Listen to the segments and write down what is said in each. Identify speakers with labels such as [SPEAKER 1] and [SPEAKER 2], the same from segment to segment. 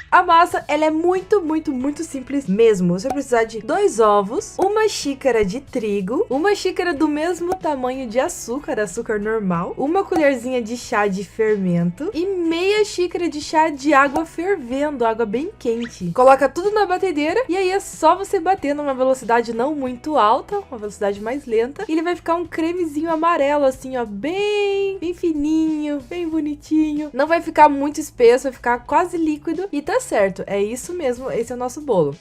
[SPEAKER 1] A massa, ela é muito simples mesmo. Você vai precisar de 2 ovos, uma xícara de trigo, uma xícara do mesmo tamanho de açúcar normal, uma colherzinha de chá de fermento e meia xícara de chá de água fervendo, água bem quente. Coloca tudo na batedeira e aí é só você bater numa velocidade não muito alta, uma velocidade mais lenta, e ele vai ficar um cremezinho amarelo assim, ó, bem fininho, bem bonitinho. Não vai ficar muito espesso, vai ficar quase líquido e tá certo, é isso mesmo, esse é o nosso bolo.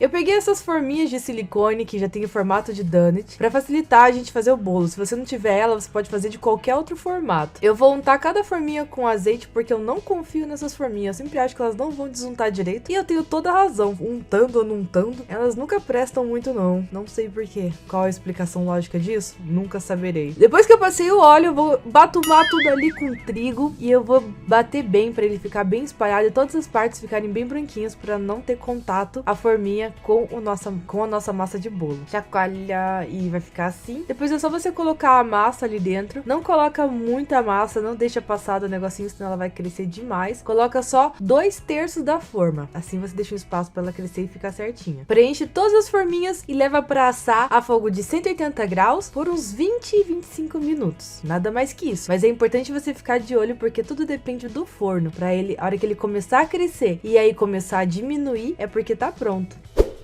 [SPEAKER 1] Eu peguei essas forminhas de silicone que já tem o formato de donut pra facilitar a gente fazer o bolo. Se você não tiver ela, você pode fazer de qualquer outro formato. Eu vou untar cada forminha com azeite porque eu não confio nessas forminhas. Eu sempre acho que elas não vão desuntar direito. E eu tenho toda a razão. Untando ou não untando, elas nunca prestam muito não. Não sei porquê. Qual a explicação lógica disso? Nunca saberei. Depois que eu passei o óleo, eu vou batumar tudo ali com trigo. E eu vou bater bem pra ele ficar bem espalhado e todas as partes ficarem bem branquinhas pra não ter contato a forminha com a nossa massa de bolo. Chacoalha e vai ficar assim. Depois é só você colocar a massa ali dentro. Não coloca muita massa, não deixa passar do negocinho, senão ela vai crescer demais. Coloca só 2/3 da forma. Assim você deixa um espaço para ela crescer e ficar certinha. Preenche todas as forminhas e leva para assar a fogo de 180 graus por uns 20-25 minutos. Nada mais que isso. Mas é importante você ficar de olho porque tudo depende do forno. Para ele, a hora que ele começar a crescer e aí começar a diminuir, é porque tá pronto.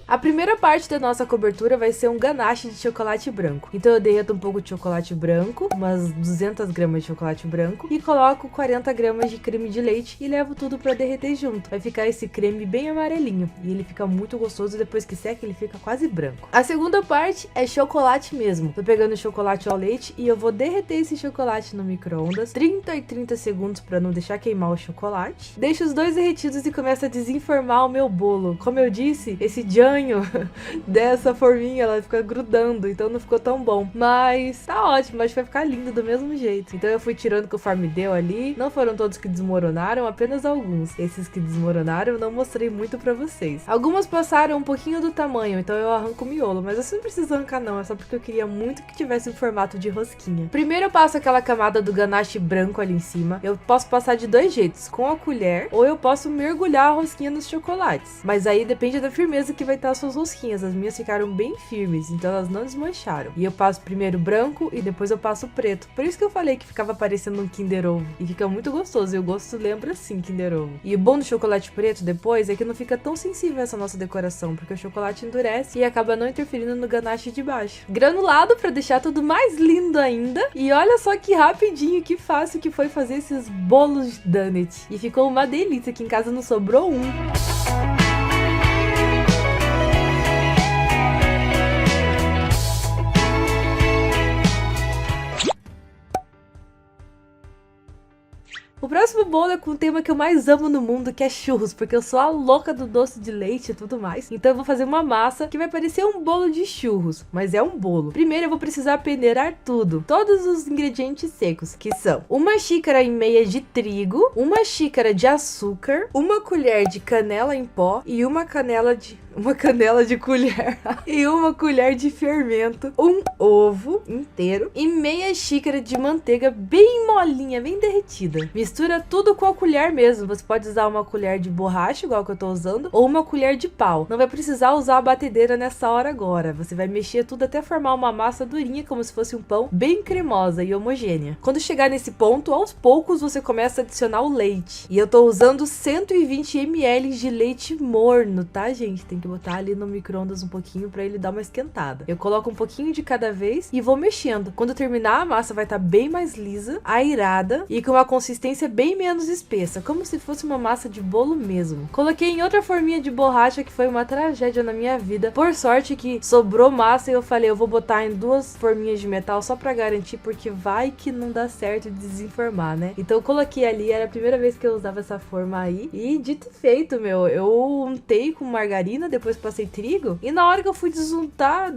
[SPEAKER 1] A primeira parte da nossa cobertura vai ser um ganache de chocolate branco. Então eu derreto um pouco de chocolate branco, umas 200 gramas de chocolate branco, e coloco 40 gramas de creme de leite e levo tudo pra derreter junto. Vai ficar esse creme bem amarelinho e ele fica muito gostoso. Depois que seca ele fica quase branco. A segunda parte é chocolate mesmo. Tô pegando o chocolate ao leite e eu vou derreter esse chocolate no micro-ondas 30 segundos pra não deixar queimar o chocolate. Deixo os dois derretidos e começo a desenformar o meu bolo. Como eu disse, esse jam dessa forminha, ela fica grudando, então não ficou tão bom, mas tá ótimo, acho que vai ficar lindo do mesmo jeito. Então eu fui tirando conforme deu ali, não foram todos que desmoronaram, apenas alguns. Esses que desmoronaram eu não mostrei muito pra vocês. Algumas passaram um pouquinho do tamanho, então eu arranco o miolo, mas você não precisa arrancar não, é só porque eu queria muito que tivesse um formato de rosquinha. Primeiro eu passo aquela camada do ganache branco ali em cima. Eu posso passar de 2 jeitos, com a colher, ou eu posso mergulhar a rosquinha nos chocolates, mas aí depende da firmeza que vai estar as suas rosquinhas. As minhas ficaram bem firmes, então elas não desmancharam. E eu passo primeiro branco e depois eu passo preto. Por isso que eu falei que ficava parecendo um Kinder Ovo. E fica muito gostoso, e o gosto lembra sim Kinder Ovo. E o bom do chocolate preto depois é que não fica tão sensível essa nossa decoração, porque o chocolate endurece e acaba não interferindo no ganache de baixo. Granulado pra deixar tudo mais lindo ainda. E olha só que rapidinho, que fácil que foi fazer esses bolos de donut. E ficou uma delícia, aqui em casa não sobrou um. O próximo bolo é com o tema que eu mais amo no mundo, que é churros, porque eu sou a louca do doce de leite e tudo mais. Então eu vou fazer uma massa que vai parecer um bolo de churros, mas é um bolo. Primeiro eu vou precisar peneirar tudo, todos os ingredientes secos, que são 1,5 xícaras de trigo, 1 xícara de açúcar, 1 colher de canela em pó e uma canela de colher e 1 colher de fermento, um ovo inteiro e meia xícara de manteiga bem molinha, bem derretida. Mistura tudo com a colher mesmo. Você pode usar uma colher de borracha, igual que eu tô usando, ou uma colher de pau. Não vai precisar usar a batedeira nessa hora agora. Você vai mexer tudo até formar uma massa durinha, como se fosse um pão, bem cremosa e homogênea. Quando chegar nesse ponto, aos poucos você começa a adicionar o leite. E eu tô usando 120 ml de leite morno, tá, gente? Tem que botar ali no micro-ondas um pouquinho pra ele dar uma esquentada. Eu coloco um pouquinho de cada vez e vou mexendo. Quando terminar, a massa vai estar bem mais lisa, airada e com uma consistência bem menos espessa, como se fosse uma massa de bolo mesmo. Coloquei em outra forminha de borracha, que foi uma tragédia na minha vida. Por sorte que sobrou massa e eu falei, eu vou botar em 2 forminhas de metal só pra garantir, porque vai que não dá certo de desenformar, né? Então eu coloquei ali, era a primeira vez que eu usava essa forma aí e dito e feito, meu, eu untei com margarina, depois passei trigo e na hora que eu fui desuntar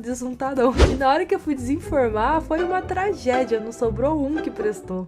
[SPEAKER 1] não, e na hora que eu fui desenformar foi uma tragédia, não sobrou um que prestou.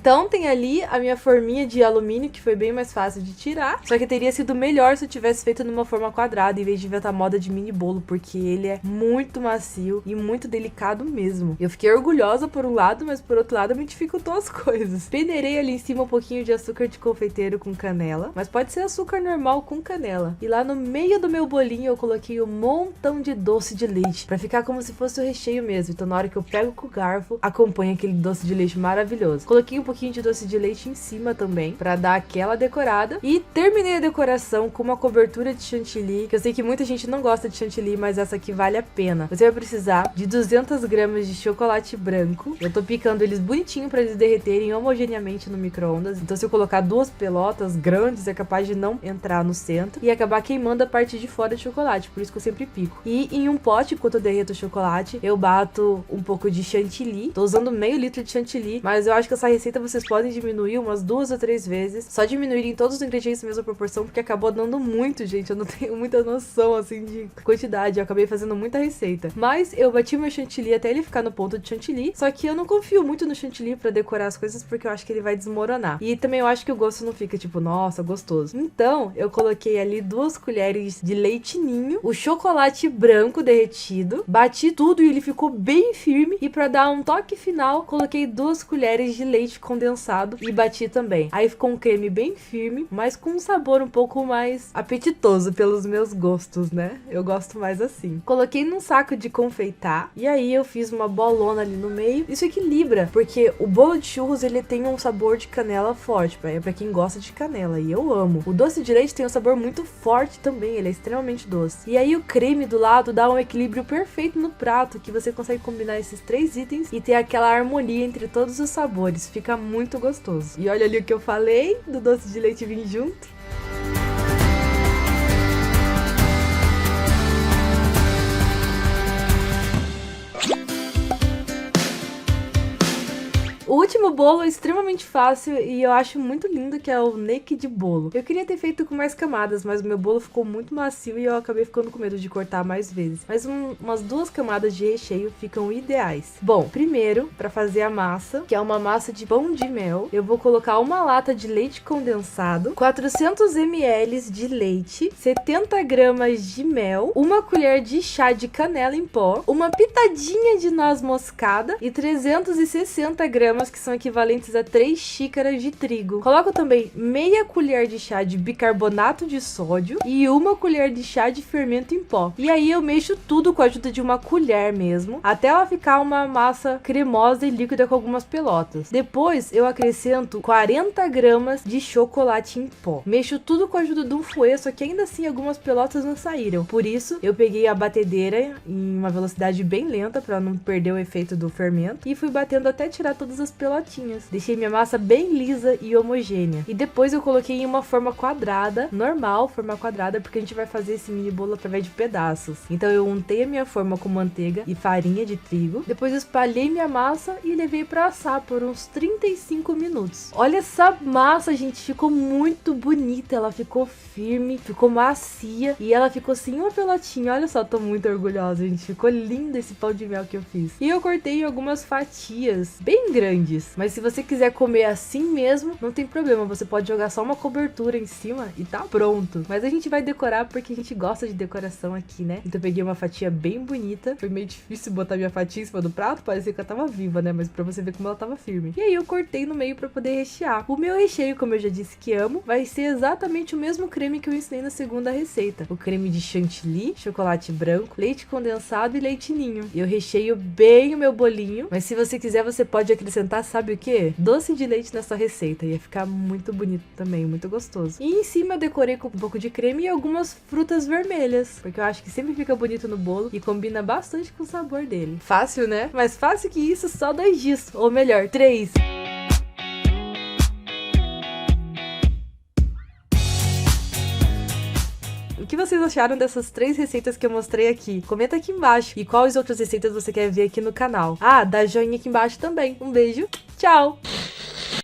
[SPEAKER 1] Então tem ali a minha forminha de alumínio, que foi bem mais fácil de tirar. Só que teria sido melhor se eu tivesse feito numa forma quadrada, em vez de inventar moda de mini bolo, porque ele é muito macio e muito delicado mesmo. Eu fiquei orgulhosa por um lado, mas por outro lado me dificultou as coisas. Peneirei ali em cima um pouquinho de açúcar de confeiteiro com canela, mas pode ser açúcar normal com canela. E lá no meio do meu bolinho eu coloquei um montão de doce de leite, pra ficar como se fosse o recheio mesmo. Então na hora que eu pego com o garfo, acompanha aquele doce de leite maravilhoso. Coloquei um pouquinho de doce de leite em cima também, pra dar aquela decorada. E terminei a decoração com uma cobertura de chantilly, que eu sei que muita gente não gosta de chantilly, mas essa aqui vale a pena. Você vai precisar de 200 gramas de chocolate branco. Eu tô picando eles bonitinho pra eles derreterem homogeneamente no micro-ondas. Então se eu colocar duas pelotas grandes, é capaz de não entrar no centro e acabar queimando a parte de fora de chocolate. Por isso que eu sempre pico. E em um pote, enquanto eu derreto o chocolate, eu bato um pouco de chantilly. Tô usando meio litro de chantilly, mas eu acho que essa receita vocês podem diminuir umas 2 ou 3 vezes. Só diminuírem todos os ingredientes na mesma proporção, porque acabou dando muito, gente. Eu não tenho muita noção, assim, de quantidade. Eu acabei fazendo muita receita. Mas eu bati meu chantilly até ele ficar no ponto de chantilly. Só que eu não confio muito no chantilly pra decorar as coisas, porque eu acho que ele vai desmoronar. E também eu acho que o gosto não fica, tipo, nossa, gostoso. Então, eu coloquei ali 2 colheres de leite ninho, o chocolate branco derretido, bati tudo e ele ficou bem firme. E pra dar um toque final, coloquei 2 colheres de leite condensado e bati também. Aí ficou um creme bem firme, mas com um sabor um pouco mais apetitoso pelos meus gostos, né? Eu gosto mais assim. Coloquei num saco de confeitar e aí eu fiz uma bolona ali no meio. Isso equilibra, porque o bolo de churros ele tem um sabor de canela forte, é pra quem gosta de canela, e eu amo. O doce de leite tem um sabor muito forte também, ele é extremamente doce. E aí o creme do lado dá um equilíbrio perfeito no prato, que você consegue combinar esses 3 itens e ter aquela harmonia entre todos os sabores. Fica muito gostoso. E olha ali o que eu falei do doce de leite vir junto. O último bolo é extremamente fácil e eu acho muito lindo, que é o naked bolo. Eu queria ter feito com mais camadas, mas o meu bolo ficou muito macio e eu acabei ficando com medo de cortar mais vezes. Mas umas 2 camadas de recheio ficam ideais. Bom, primeiro, para fazer a massa, que é uma massa de pão de mel, eu vou colocar uma lata de leite condensado, 400 ml de leite, 70 gramas de mel, 1 colher de chá de canela em pó, uma pitadinha de noz moscada e 360 gramas, que são equivalentes a 3 xícaras de trigo. Coloco também meia colher de chá de bicarbonato de sódio e 1 colher de chá de fermento em pó. E aí eu mexo tudo com a ajuda de uma colher mesmo, até ela ficar uma massa cremosa e líquida com algumas pelotas. Depois eu acrescento 40 gramas de chocolate em pó. Mexo tudo com a ajuda de um fouet, só que ainda assim algumas pelotas não saíram. Por isso eu peguei a batedeira em uma velocidade bem lenta para não perder o efeito do fermento e fui batendo até tirar todas as pelotinhas. Deixei minha massa bem lisa e homogênea. E depois eu coloquei em uma forma quadrada, normal, forma quadrada, porque a gente vai fazer esse mini bolo através de pedaços. Então eu untei a minha forma com manteiga e farinha de trigo. Depois eu espalhei minha massa e levei para assar por uns 35 minutos. Olha essa massa, gente, ficou muito bonita. Ela ficou firme, ficou macia e ela ficou sem uma pelotinha. Olha só, tô muito orgulhosa, gente. Ficou lindo esse pão de mel que eu fiz. E eu cortei em algumas fatias bem grandes. Mas se você quiser comer assim mesmo, não tem problema, você pode jogar só uma cobertura em cima e tá pronto. Mas a gente vai decorar porque a gente gosta de decoração aqui, né? Então eu peguei uma fatia bem bonita. Foi meio difícil botar minha fatia em cima do prato, parecia que ela tava viva, né? Mas pra você ver como ela tava firme. E aí eu cortei no meio pra poder rechear. O meu recheio, como eu já disse que amo, vai ser exatamente o mesmo creme que eu ensinei na segunda receita. O creme de chantilly, chocolate branco, leite condensado e leite ninho. Eu recheio bem o meu bolinho, mas se você quiser, você pode acrescentar, sabe o que? Doce de leite nessa receita. Ia ficar muito bonito também, muito gostoso. E em cima eu decorei com um pouco de creme e algumas frutas vermelhas, porque eu acho que sempre fica bonito no bolo e combina bastante com o sabor dele. Fácil, né? Mais fácil que isso, só 2 dias. Ou melhor, 3. O que vocês acharam dessas 3 receitas que eu mostrei aqui? Comenta aqui embaixo. E quais outras receitas você quer ver aqui no canal. Ah, dá joinha aqui embaixo também. Um beijo. Tchau!